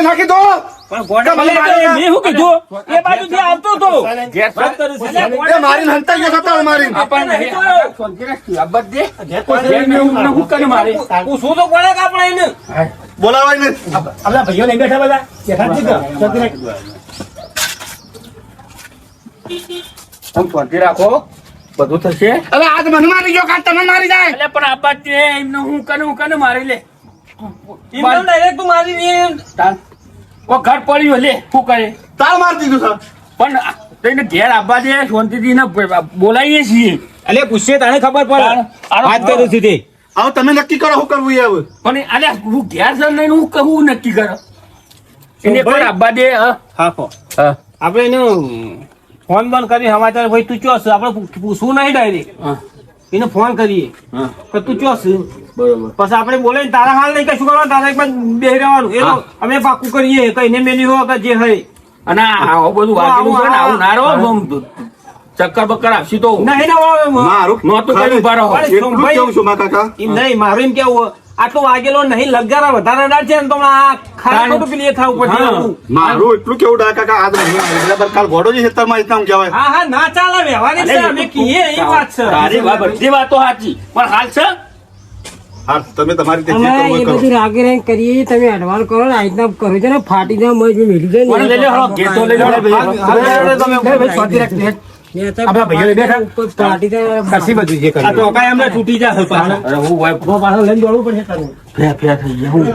નાખી દો એ બાજુથી આવતો હતો મારી હંતા ગયો હતો મારી બોલાવાય ને આપણા ભાઈઓ નહીં બેઠા બધા શાંતિ રાખો બધું થશે. હવે આજ મને મારી ગયો કાલ તમે મારી જાય એટલે પણ આ બાદ એમને હું કને મારી લે ડાયરેક્ટ તું મારી કોઈ ઘર પડ્યું લે શું કરે તાર મારી દીધું સર પણ તેને ઘેર આવવા દે શાંતિથી બોલાવીએ છીએ એટલે પૂછીએ તને ખબર પડે વાત કરું છું તે હવે તમે નક્કી કરો શું કરવું હવે પણ અલે હું ઘેર સર નહીં હું કહું નક્કી કરો એને કોઈ આવવા દે. હા આપણે એનું ફોન બંધ કરી સમાચાર ભાઈ તું ચોસ આપણે પૂછવું નહીં ડાયરેક્ટ એને ફોન કરીએ કે તું ચોસ બરોબર પછી આપણે બોલે તારા હાલ નહીં કશું કરવાનું તારા એક બેહી રહેવાનું એ અમે પાકું કરીએ કઈને મેલી હો કે જે હોય અને આવું બધું વાગેલું છે ને આવું ના રહો ચક્કર બક્કર આપશી તો નહીં મારું નહોતું કઈ ઉભા રહો કેવું છું મારા કાકા એમ નહીં મારું એમ કેવું આટલો વાગેલો નહીં લગારા વધારે ના છે ને તો આ ખાલી પેલી થવું પડશે મારું એટલું કેવું ડા કાકા આજ બરાબર કાલ ઘોડો જે ખેતરમાં ઇતના કહેવાય હા ના ચાલે વ્યવહારિક છે અમે કીએ એ વાત છે તારી બધી વાતો સાચી પણ હાલ છે હા તમે તમારી રીતે જે કરવું કરો બધું રાગે રાગ કરીએ તમે એડવાન્સ કરો ને આઈટમ કરો છો ને ફાટી જાય મજ મેલી જાય કોને લઈ લે હળો ગેતો લઈ લે તમે ભાઈ સ્વાતી રાખી આપણા ભાઈઓ બેઠા પાર્ટી તો કસી બધું જે કરે આ તો કાય અમને છૂટી જા પાછો અરે હું વાય પાછો લઈને દોડવું પડશે તારું ફે થઈ ગયા હું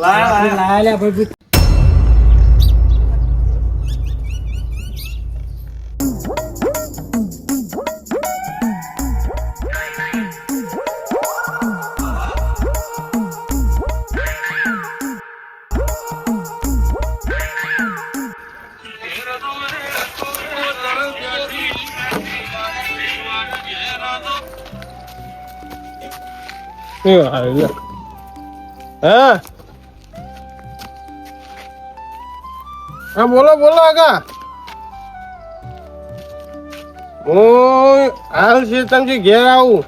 લાયા ભાઈ હા બોલો આગા હું હાલ શેતનજી ઘેર આવું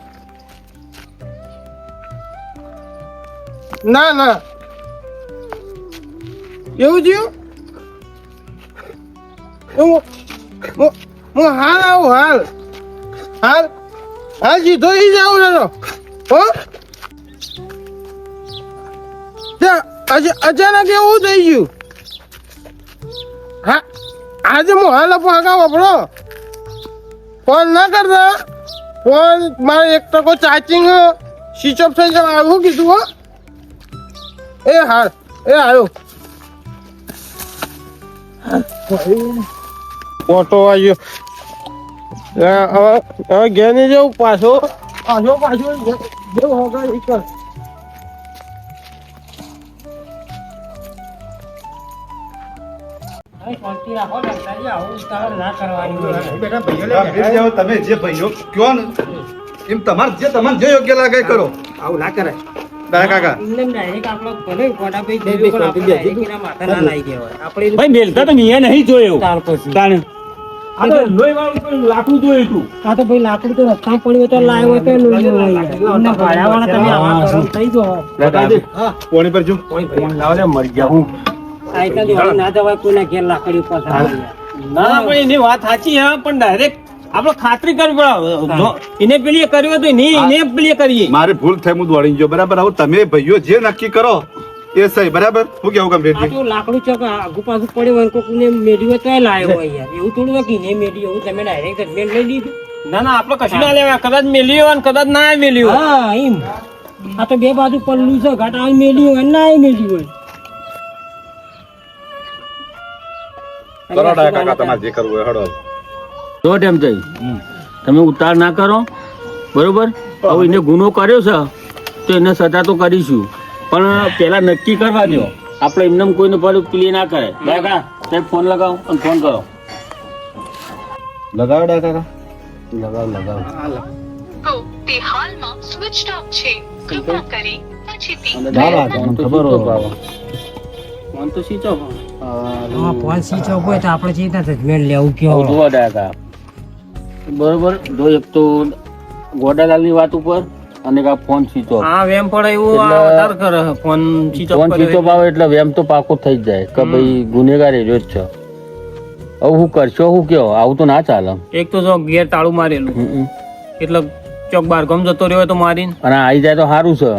ના એવું થયું હું હાલ આવું હાલ સીધો ઈ જાઉં હો અચાનક એવું થઈ ગયું હા આજે હું હાલ આગા વાપરો ફોન ના કરતા ફોન મારે 1% ચાર્જિંગ સ્વિચ ઓફ થઈ જવા આવું કીધું હો એ આવ્યો ફોટો આવ્યો હવે ઘેર ને જવું પાછો જેવું હોગા એ કર તમે જે ભાઈઓ કયો ને એમ તમારે જે યોગ્ય લાગે કરો આવું ના કરે કાકા ભાઈ મેલતા તો મેં નહીં જોયું લાકડું જોયું તું આ તો ભાઈ લાકડું તો રસ્તા પડ્યું તો લાવ્યો તો ભાડાવાળા તમે આવા થઈ જાઓ પોણી પર જો લાવલે મરી ગયા હું ના જવાય કોઈના ઘેર લાકડી ઉપર ના પણ એની વાત સાચી હા પણ ડાયરેક્ટ આપડે ખાતરી કરવી પડે એને પેલી કર્યું હતું એને પેલી કરીએ મારે ભૂલ થઈ હું દોડી ગયો બરાબર આવું તમે ભાઈઓ જે નક્કી કરો એ સહી બરાબર હું કેવું કમ્પ્લીટ લાકડું ચોક આગુ પાછું પડ્યું કોક ને મેળ્યું તો લાવ્યો હોય યાર એવું થોડું કે ને મેળ્યું એવું તમે ડાયરેક્ટ જજમેન્ટ લઈ લીધું ના આપડે કશું ના લેવા કદાચ મેલ્યું અને કદાચ ના મેલ્યું હા એમ આ તો બે બાજુ પડલું છે ઘાટા મેળ્યું હોય ના મેળ્યું હોય કરો કાકા તમારે જે કરવું હોય હડો તો ટાઈમ થઈ તમે ઉતાર ના કરો બરોબર હવે એને ગુનો કર્યો છે તો એને સજા તો કરીશું પણ પેલા નક્કી કરવા દો આપણે એમને કોઈને પડ્યું પ્લે ના કરે કાકા સાહેબ ફોન લગાવો અને ફોન કરો લગાવો ડા કાકા લગાવો તો તે હાલમાં સ્વિચ ઓફ છે કૃપા કરી પછીથી ખબર હોય ફોન તો સ્વિચ ઓફ હા ફોન સ્વિચ ઓફ હોય તો આપણે ચેતા જજમેન્ટ લેવું કેવો જોવા ડાકા બરોબર જો એક તો ગોડાલાલની વાત ઉપર અને આ ફોન સ્વિચ ઓફ હા વેમ પડે એવું એટલે- વધારે કરે phone switch off phone switch off આવે એટલે વેમ તો પાકો થઈ જ જાય કે ભાઈ ગુનેગાર એ જ છે હવે હું કરશો હું કયો આવું તો ના ચાલે એક તો જો ગેર તાળું મારેલું એટલે ચોક બાર ગમ જતો રહ્યો હોય તો મારીને અને આવી જાય તો સારું છે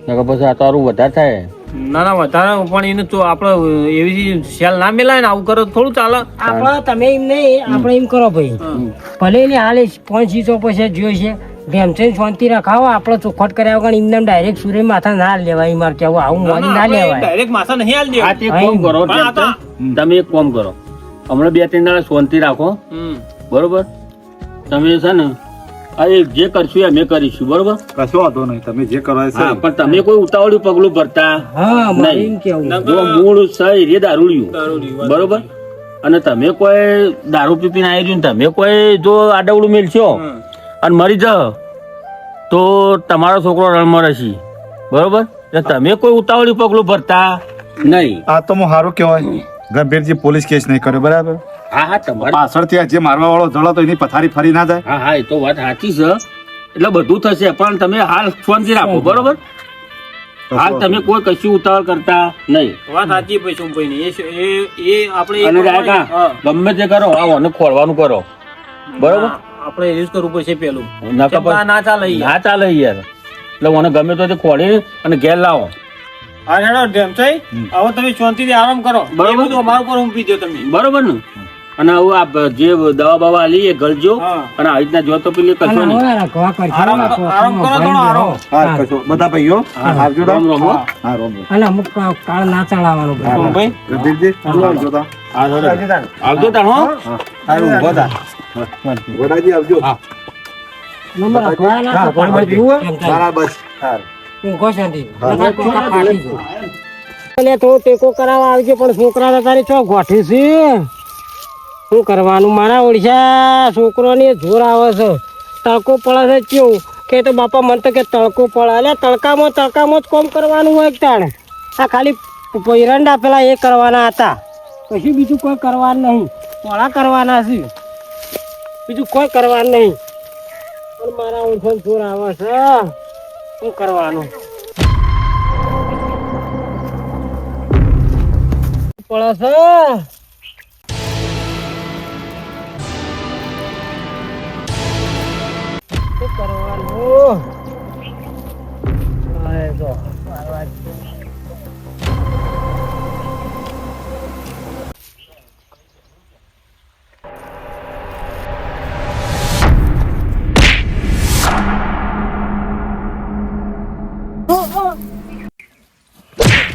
નકર પછી આ તારું વધારે થાય ના ના વધારે પણ એને તો આપણે એવી સેલ ના મેલાય ને આવું કરો તો થોડું ચાલે આપણે તમે એમ નહીં આપણે એમ કરો ભાઈ ભલે એને હાલ ફોન સ્વિચ ઓફ છે જોઈ છે ભેમચેન શાંતિ રખાવો આપણે ચોખવટ કર્યા વગર એમને ડાયરેક્ટ સૂર્ય માથા ના લેવાય મારે કેવું આવું મોડી ના લેવાય ડાયરેક્ટ માથા નહીં હાલ દેવા. આ તે એક કામ કરો પણ આ તો- તમે એક કામ કરો હમણાં 2-3 દાડા શાંતિ રાખો હમ. બરોબર તમે છે ને આ એક જે કરશું એ અમે કરીશું બરોબર કશો વાંધો નહીં તમે જે કરો એ હા સહી. પણ તમે કોઈ ઉતાવળ્યું પગલું ભરતા હા મારે નહીં. એમ કેવું જો મૂળ સહી રે દારૂડિયું દારૂડિયું, વાત બરોબર અને તમે કોઈ દારૂ પીપીને આવી રહ્યું તમે કોઈ જો આડવડું મેલશો હમ. અને મરી જાઓ તો તમારો છોકરો રણમાં રહેશે બરોબર એટલે તમે કોઈ ઉતાવળ્યું પગલું ભરતા નહીં આ તો હું સારું કહેવાય ગંભીરજી પોલીસ કેસ નહીં કર્યો બરાબર હા હા તમારે પાછળથી આ જે મારવા વાળો જળો તો એની પથારી ફરી ના જાય હા હા એ તો વાત સાચી છે એટલે બધું થશે પણ તમે હાલ શાંતિ રાખો બરોબર હાલ તમે કોઈ કશું ઉતાવળ કરતા નહીં વાત સાચી ભાઈ સોમભાઈની. એ આપણે અને હા. કાકા ગમે તે કરો આને ખોળવાનું કરો બરોબર આપણે એ જ કરવું પડશે પેલું નકર કેમ કે આ ના ચાલે યાર. ના ચાલે યાર એટલે મને ગમે તો તે ખોળી અને ઘેર લાવો હા હેડો ઢેમસાઈ, હવે તમે શાંતિથી આરામ કરો બરાબર. એ બધું અમારા ઉપર ઊંઘી દો તમે બરોબર ને અને હવે આ જે દવા બવા આલી એ ગળજો હા. અને આવી રીતના જો તો પેલી કશો અને નહીં હવે રાખવા કરજો. આરામ કરો થોડો આરામ. હા કશો બધા ભાઈઓ આવજો તા. રોમ રોમ હો. હા રોમ રોમ. અને અમુક કાળ ના ચડાવવાનું ભાઈ. સોમભાઈ ગંભીરજી આવજો તા. આવજો તાણ હો સારું ઊભો થા. ગોડાજી આવજો નંબર રાખવા ના તો પાણી બાજી. કેમ થાય? હા બસ સારું. ઊંઘો શાંતિ. નકર ટોકા ફાટી જાય. એટલે થોડો ટેકો કરાવવા આવજો પણ છોકરા તારી ચો ગોઠી છે શું કરવાનું મારા ઓડિશા છોકરોની જોર આવે છે તડકો પડે છે કેવું કે તો બાપા મને તો કે તડકો પડે એટલે તડકામાં જ કામ કરવાનું હોય તાણે આ ખાલી પૈરંડા પેલા એ કરવાના હતા પછી બીજું કોઈ કરવાનું નહીં પોળા કરવાના છે બીજું કોઈ કરવાનું નહીં પણ મારા ઓડિશા જોર આવે છે શું કરવાનું પડે છે શું કરવાનું હવે જો મારવા જ.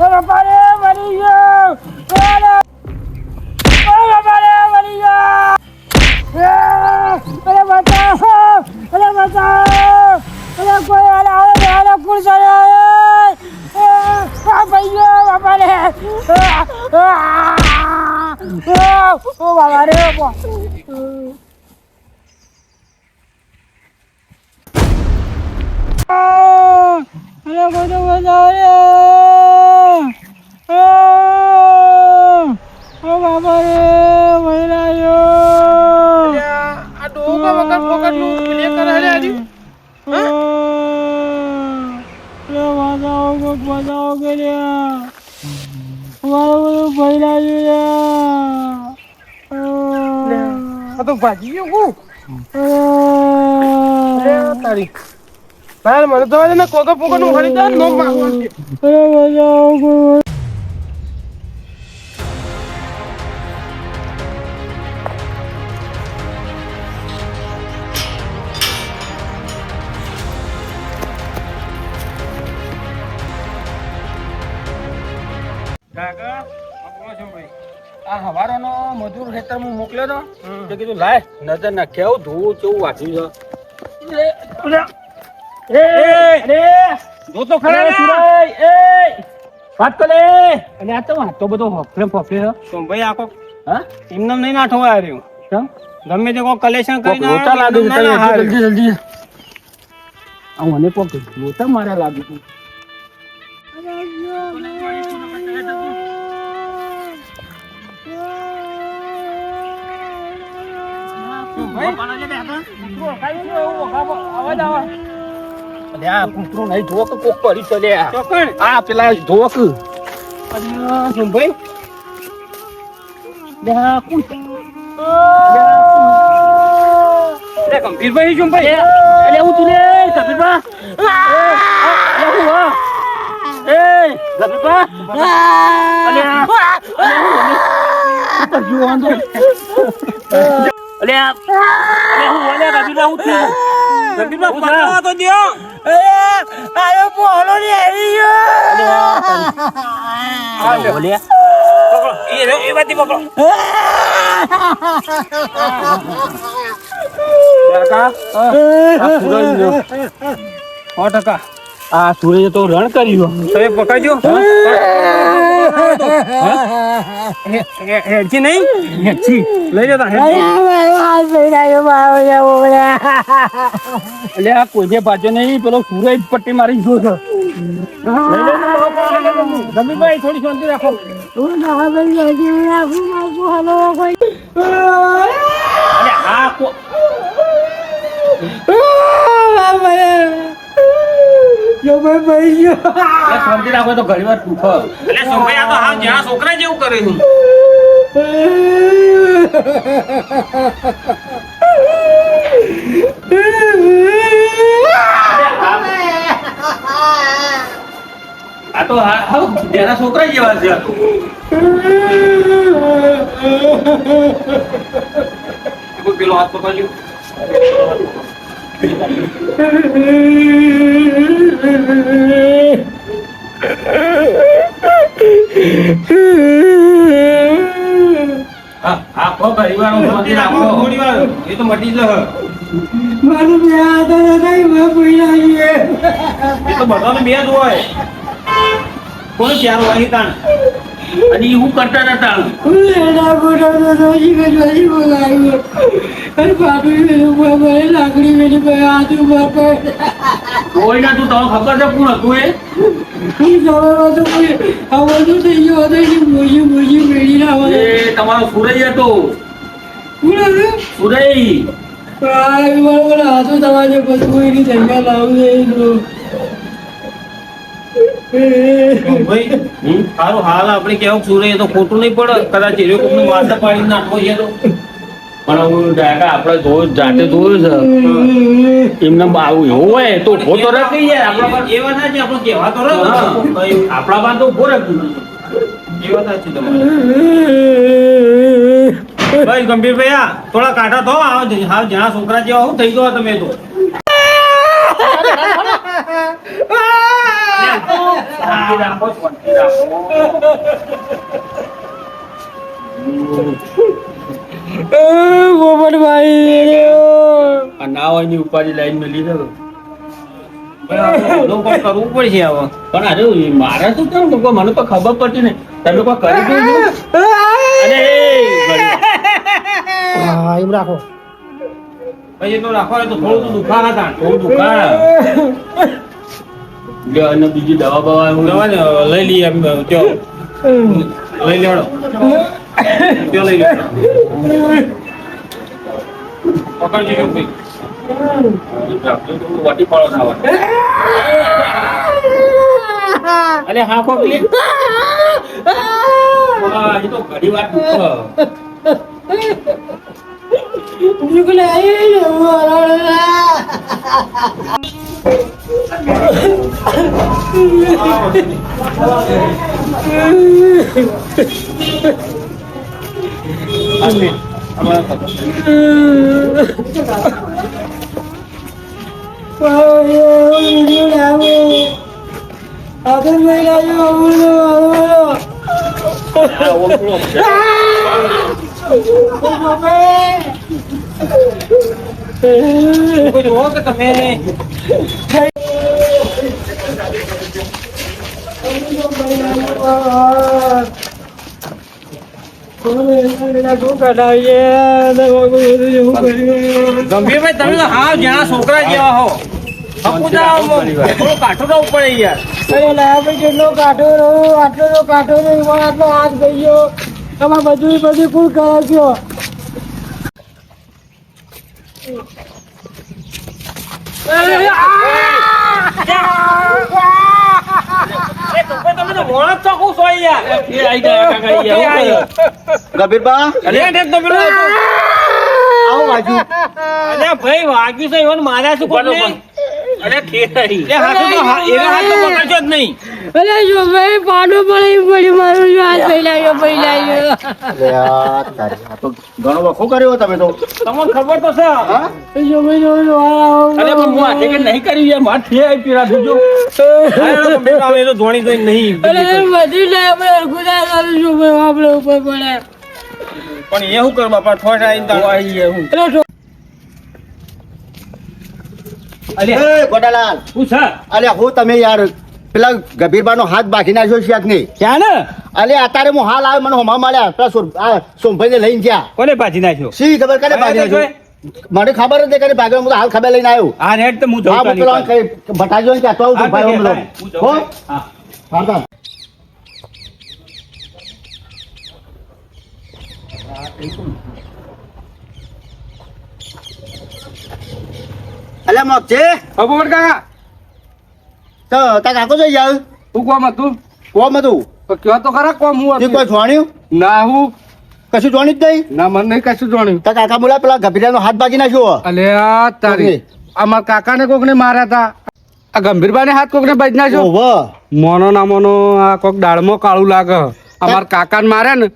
ઓ બાપા રે મરી ગયો બાપા રે મરી ગયો અરે બચાવ અરે બચાવ અરે કોઈ આલે પુલ આ ભાઈઓ બાપા રે ઓ બાબા રે અરે બધું બચાવ રે ઓ બાબા રે મહિલાયો આ ડોકા વગર ફોકટનું ક્લિયર કરે હેડે હજી. બજાવ કર્યા મારું બધું ફેલાયું આ તો ભાગી ગયો હું. તારી મને તો ને કોકો પોકટનું હરી જાય નો મારવાનું છે. બજાવ કાકા, આ બોલો છો ભાઈ? આ હવારોનો મજૂર ખેતર હું મોકલ્યો તો તે કીધું લાય નજર નાખે આવું ધોવું કેવું વાંચ્યું છે એ, અરે, જો તો ખરા ને. વાત કરે અને આ તો વાતો બધો હોફલે ફોફલે તો ભાઈ આખો હા એમને નહીં નાઠવા આવ્યો કેમ ગમે તે કોઈ કલેક્શન કરીને લોટા લાગે છે એમને ના હારે. જલ્દી જલ્દી આ મને કોક લોટા મારે લાગે છે અલ્યા કૂતરો નહીં ધોક કોક પડી ચલ્યા ચોકણ આ પેલા ધોક શું ભાઈ ગંભીરભાઈ શું ભાઈ એટલે હું તું લે ગંભીરભા આ સૂરજ તો રણ કર્યું તમે પકડજો હેડજી નહીં લઈ જતા એટલે આ કોઈ જે પાછો નહીં પેલો સૂરજ પટ્ટી મારી ગયો છે જમીનભાઈ થોડી શાંતિ રાખો અરે આ શાંતિ રાખો તો ઘણી વાર પૂછો એટલે સોમભાઈ આ તો હાવ જ્યાં છોકરા જેવું કરે છે આ તો તેના છોકરા જેવા છે આ તો. પેલો હાથ પકડજો આખો પરિવારનો શાંતિ રાખો. થોડી વાર એ તો મટી જ એ તો બધાને બે જ હોય કોને ચાર હોય તાણ અને એવું કરતા હતા કોઈ ના તું તમને ખબર છે કોણ હતું એ તમારો સુરજ હતો સુરજ ભાઈ સારું હાલ આપણે કેવું સુરે તો ખોટું નહીં પડે કદાચ એ કોકનું માથા પાડી નાખવો છે તો પણ હું ડાયકા આપણે જોયું જાતે જોયું છે એમને આવું એવું હોય તો ઉભો તો રાખી યાર આપણા પાસે એ વાત સાચી આપણે કહેવા તો હા. આપણા પાસે તો ઉભો રાખ્યું એ વાત સાચી તમારી ભાઈ ગંભીરભાઈ આ થોડા કાઢા થો હાવ જ્યાં છોકરા જેવા હું થઈ ગયો તમે તો શાંતિ રાખો, શાંતિ રાખો. આ ના હોય ની ઉપાડી લાઈન મેલી છે લોકો કરવું પડશે હવે પણ અરે મારે તો કેમ લોકો મને તો ખબર પડતી નહીં તમે કોઈ કરી દીધું અને એમ રાખો પછી તો રાખવા હોય તો થોડું તો દુખા હતા થોડું દુખાય જો અને બીજી દવા બવા એવું દવા ને લઈ લઈએ એમ જો લઈ લેવડો જો લઈ લે પકડજો જો ભાઈ વાટી પાડો ના હોય અરે હા કોક લે એ તો ઘણી વાર દુખે. કોઈ જોવો કે તમે ગંભીરભાઈ તમે તો હાવ જ્યાં છોકરા જેવા હો કાઠો તો પડે યાર અરે ના ભાઈ જેટલો કાઢો રહ્યો આટલો તો કાઢો રહ્યો આટલો હાથ ગયો આમાં બધું ફૂલ કરાવ્યો ગંભીરબા આવો બાજુ ભાઈ વાગ્યું છે એવન માર્યા શું કોને અરે ખેરાઈ એ હાથ તો એના હાથ તો પકડજો જ નહીં અરે જો ભાઈ પાડો પડી પડી મારું હાથ ફેલાયો ઘણો વખો કર્યો તમે તો તમને ખબર તો છે જો ભાઈ જો અરે પણ હું આજે કે નહીં કર્યું યાર માર થે આવી પીરા જોજો એ તો ધોણી તો નહીં અરે બધું ને આપણે ગુના કરું છું ભાઈ આપણે ઉપર પડે પણ એ શું કર બાપા ઠોઠ આવીને હું એ ગોડાલાલ શું છે અલ્યા હું તમે યાર પેલા ગભીરબાનો હાથ બાકી નાખ્યો છે નહીં ક્યાં ને અલે અત્યારે હું હાલ આવ્યો મને હોમા મળ્યા પેલા સોમભાઈ ને લઈને ગયા કોને ભાજી નાખ્યો સી ખબર કરે ભાગી નાખ્યો મને ખબર હતી કે ભાગ્યો હું તો હાલ ખબર લઈને આવ્યો આ રેડ તો હું હા જઉં પેલો બટાજો ને કહેતો આવું ભાઈ હું હો હા હા અલે મોક છે અબોર કાકા તો તા કાકો જઈ જાવ હું કોમ હતું કોમ હતું તો કયો તો ખરા કોમ હું તે કોઈ જોણ્યું ના હું કશું જોણી જ નહીં ના મને નહીં કશું જોણ્યું તા કાકા બોલા પેલા ગભીરાનો હાથ બાકી નાખ્યો અલે આ તારી અમાર કાકાને કોકને માર્યા હતા આ ગંભીરબાને હાથ કોકને બાજ નાખ્યો ઓહો મોનો ના મોનો આ કોક દાળમાં કાળું લાગે અમાર કાકાને માર્યા ને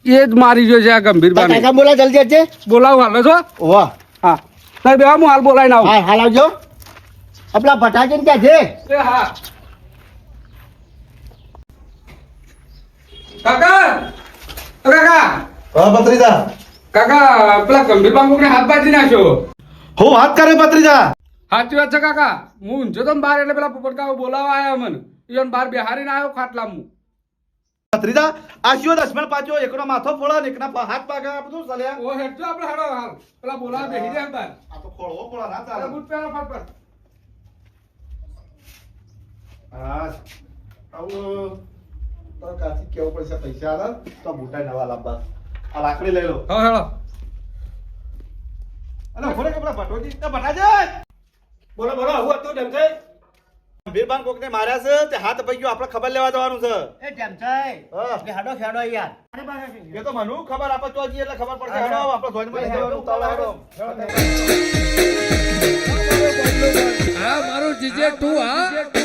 એ જ મારી ગયો છે આ તા ગંભીરબાને કાકા બોલા જલ્દી આવજે બોલાવ હાલો છો ઓહો હા તાર બે હું હાલ બોલાવીને આવું હા હાલ આવજો આપલા ભટાજીને ક્યાં છે એ હા કાકા કાકા હા ભત્રીજા કાકા પેલા ગંભીરબા કોકને હાથ બાજી નાખ્યો હું હાથ કરે ભત્રીજા સાચી વાત છે કાકા હું ઊંઝો તો બહાર એટલે પેલા પોપટકાઓ બોલાવા આવ્યા મને ઈવન બહાર બેહારીને આવ્યો ખાટલામાં ભત્રીજા આ શિયો દસમણ પાછો એકનો માથો ફોડો ને એકના હાથ પાકા આ બધું ચાલ્યા ઓ હેઠો આપણે હાડો હાલ પેલા બોલાવા બેહી રહ્યા બહાર આ તો ખોળવો ખોળા ના ચાલે બૂટ પહેરો ફટફટ હા આવું તો કાચી કેવું પડશે પૈસા આલા તો બૂટા નવા લાવવા આ લાકડી લઈ લો હા હેડો અરે ખોરે કપડા ભટોજી તે ભટાજે બોલો બોલો હું હતું ડેમસે ગંભીરબાન કોકને માર્યા છે તે હાથ પઈ ગયો આપણે ખબર લેવા જવાનું છે એ ટેમસાઈ હા કે હાડો ખેડો યાર એ તો મને ખબર આપે તો હજી એટલે ખબર પડશે હેડો આપણે જોઈન માં જવાનું ઉતાવળ હેડો હા મારું જીજે તું હા